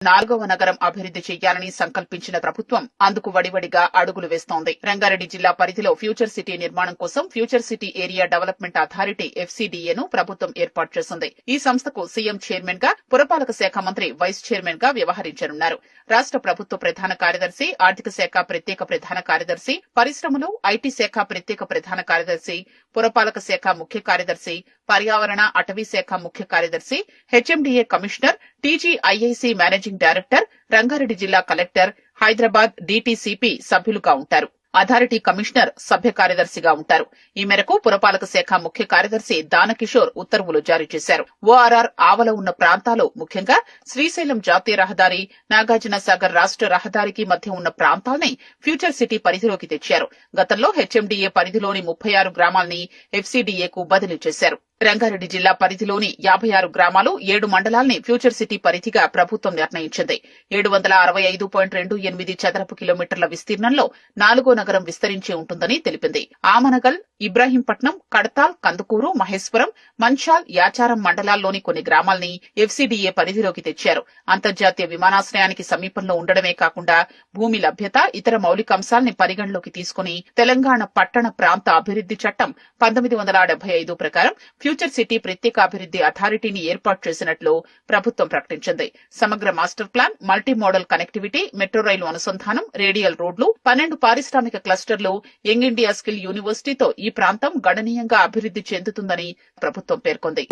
4వ నగరం అభివృద్ధి చేయాలని సంకల్పించిన ప్రభుత్వం అందుకు వడివడిగా అడుగులు వేస్తోంది. రంగారెడ్డి జిల్లా పరిధిలో ఫ్యూచర్ సిటీ నిర్మాణం కోసం future city area development authority FCDAను ప్రభుత్వం ఏర్పాటు చేసింది. ఈ సంస్థకు సీఎం చైర్మన్ గా, పురపాలక శాఖ మంత్రి వైస్ చైర్మన్ గా వ్యవహరించనున్నారు. రాష్ట్ర ప్రభుత్వ ప్రధాన కార్యదర్శి, ఆర్థిక శాఖ ప్రత్యేక ప్రధాన కార్యదర్శి, పరిశ్రమలు, ఐటీ శాఖ ప్రత్యేక ప్రధాన కార్యదర్శి, పురపాలక శాఖ ముఖ్య కార్యదర్శి, పర్యావరణ అటవీ శాఖ ముఖ్య కార్యదర్శి, HMDA commissioner, TGIIC managing director, Rangareddy జిల్లా కలెక్టర్, హైదరాబాద్ DTCP సభ్యులుగా ఉంటారు. అథారిటీ కమిషనర్ సభ్య కార్యదర్శిగా ఉంటారు. ఈ మేరకు పురపాలక శాఖ ముఖ్య కార్యదర్శి దానకిషోర్ ఉత్తర్వులు జారీ చేశారు. ORR ఆవల ఉన్న ప్రాంతాలు, ముఖ్యంగా శ్రీశైలం జాతీయ రహదారి, నాగార్జున సాగర్ రాష్ట్ర రహదారికి మధ్య ఉన్న ప్రాంతాల్ని ఫ్యూచర్ సిటీ పరిధిలోకి తెచ్చారు. గతంలో HMDA పరిధిలోని 36 గ్రామాల్ని FCDAకు బదిలీ చేశారు. రంగారెడ్డి జిల్లా పరిధిలోని 56 గ్రామాలు, 7 మండలాల్ని ఫ్యూచర్ సిటీ పరిధిగా ప్రభుత్వం నిర్ణయించింది. 765.28 చదరపు కిలోమీటర్ల విస్తీర్ణంలో 4వ నగరం విస్తరించి ఉంటుందని తెలిపింది. ఆమనగల్, ఇబ్రాహీంపట్నం, కడతాల్, కందుకూరు, మహేశ్వరం, మంచాల్, యాచారం మండలాల్లోని కొన్ని గ్రామాల్ని FCDA పరిధిలోకి తెచ్చారు. అంతర్జాతీయ విమానాశ్రయానికి సమీపంలో ఉండడమే కాకుండా భూమి లభ్యత, ఇతర మౌలిక అంశాల్ని పరిగణలోకి తీసుకుని తెలంగాణ పట్టణ ప్రాంత అభివృద్ధి చట్టం 1975 ప్రకారం ఫ్యూచర్ సిటీ ప్రత్యేక అభివృద్ధి అథారిటీని ఏర్పాటు చేసినట్లు ప్రభుత్వం ప్రకటించింది. సమగ్ర master plan, multi modal connectivity, metro rail అనుసంధానం, రేడియల్ రోడ్లు, 12 పారిశ్రామిక క్లస్టర్లు, యంగ్ ఇండియా స్కిల్ యూనివర్సిటీతో ఈ ప్రాంతం గణనీయంగా అభివృద్ధి చెందుతుందని ప్రభుత్వం పేర్కొంది.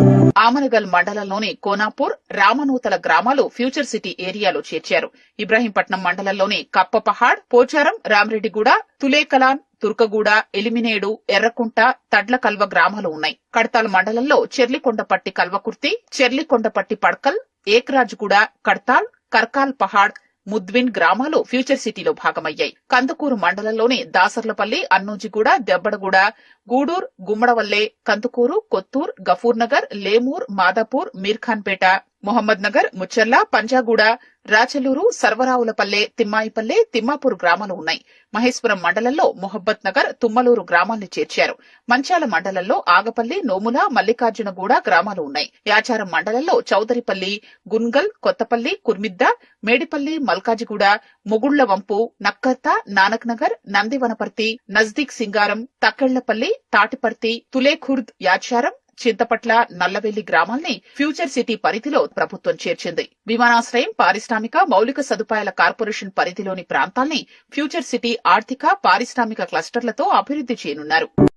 ఆమనగల్ మండలంలోని కోనాపూర్, రామనూతల గ్రామాలు ఫ్యూచర్ సిటీ ఏరియాలో చేర్చారు. ఇబ్రాహీంపట్నం మండలంలోని కప్పపహాడ్, పోచారం, రామరెడ్డిగూడ, తులేకలాన్, తుర్కగూడ, ఎలిమినేడు, ఎర్రకుంట, తడ్లకల్వ గ్రామాలు ఉన్నాయి. కడతాల్ మండలంలో చెర్లికొండపట్టి కల్వకుర్తి, చెర్లికొండపట్టి పడ్కల్, ఏక్రాజ్గూడ, కడతాల్, కర్కాల్ పహాడ్, ముద్విన్ గ్రామాలు ఫ్యూచర్ సిటీలో భాగమయ్యాయి. కందుకూరు మండలంలోని దాసర్లపల్లి, అన్నూజిగూడ, దెబ్బడగూడ, గూడూర్, గుమ్మడవల్లే, కందుకూరు, కొత్తూర్, గఫూర్నగర్, లేమూర్, మాదాపూర్, మీర్ఖాన్పేట, మొహమ్మద్ నగర్, ముచ్చర్ల, పంజాగూడ, రాచలూరు, సర్వరావులపల్లె, తిమ్మాయిపల్లె, తిమ్మాపూర్ గ్రామాలు ఉన్నాయి. మహేశ్వరం మండలంలో మొహబ్బత్ నగర్, తుమ్మలూరు గ్రామాల్ని చేర్చారు. మంచాల మండలంలో ఆగపల్లి, నోముల, మల్లికార్జునగూడ గ్రామాలు ఉన్నాయి. యాచారం మండలంలో చౌదరిపల్లి, గున్గల్, కొత్తపల్లి, కుర్మిద్ద, మేడిపల్లి, మల్కాజిగూడ, ముగుళ్లవంపు, నక్కర్త, నానక్ నగర్, నందివనపర్తి, నజ్దీక్ సింగారం, తక్కెళ్లపల్లి, తాటిపర్తి, తులేఖుర్ద్, యాచారం, చింతపట్ల, నల్లవెల్లి గ్రామాల్ని ఫ్యూచర్ సిటీ పరిధిలో ప్రభుత్వం చేర్చింది. విమానాశ్రయం, పారిశ్రామిక, మౌలిక సదుపాయాల కార్పొరేషన్ పరిధిలోని ప్రాంతాల్ని ఫ్యూచర్ సిటీ ఆర్థిక, పారిశ్రామిక క్లస్టర్లతో అభివృద్ధి చేయనున్నారు.